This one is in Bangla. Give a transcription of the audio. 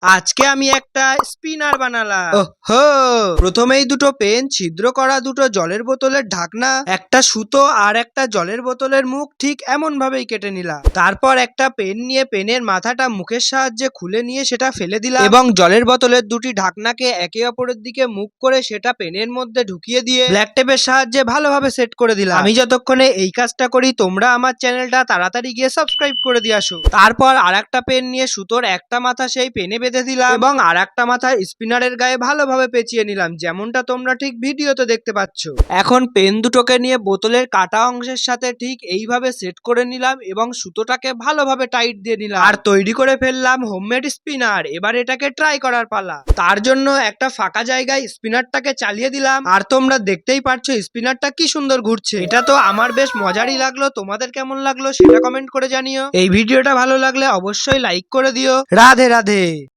আজকে আমি একটা স্পিনার বানালাম। ওহো, প্রথমেই দুটো পেন, ছিদ্র করা দুটো জলের বোতলের ঢাকনা, একটা সুতো আর একটা জলের বোতলের মুখ ঠিক এমন ভাবেই কেটে নিলাম। তারপর একটা পেন নিয়ে পেনের মাথাটা মুখের সাহায্যে খুলে নিয়ে সেটা ফেলে দিলাম এবং জলের বোতলের দুটি ঢাকনাকে একে অপরের দিকে মুখ করে সেটা পেনের মধ্যে ঢুকিয়ে দিয়ে ব্ল্যাক টেপের সাহায্যে ভালোভাবে সেট করে দিলাম। আমি যতক্ষণে এই কাজটা করি তোমরা আমার চ্যানেলটা তাড়াতাড়ি গিয়ে সাবস্ক্রাইব করে দিয়ে আসো। তারপর আরেকটা পেন নিয়ে সুতোর একটা মাথা সেই পেনে বেঁধে দিলাম এবং আরেকটা মাথা স্পিনারের গায়ে ভালোভাবে পেঁচিয়ে নিলাম, যেমনটা তোমরা ঠিক ভিডিওতে দেখতে পাচ্ছ। এখন পেন দুটোকে নিয়ে বোতলের কাটা অংশের সাথে ঠিক এইভাবে সেট করে নিলাম এবং সুতোটাকে ভালোভাবে টাইট দিয়ে নিলাম আর তৈরি করে ফেললাম হোমমেড স্পিনার। এবার এটাকে ট্রাই করার পালা। তার জন্য একটা ফাঁকা জায়গায় স্পিনারটাকে চালিয়ে দিলাম আর তোমরা দেখতেই পারছো স্পিনারটা কি সুন্দর ঘুরছে। এটা তো আমার বেশ মজারই লাগলো, তোমাদের কেমন লাগলো সেটা কমেন্ট করে জানিও। এই ভিডিওটা ভালো লাগলে অবশ্যই লাইক করে দিও। রাধে রাধে।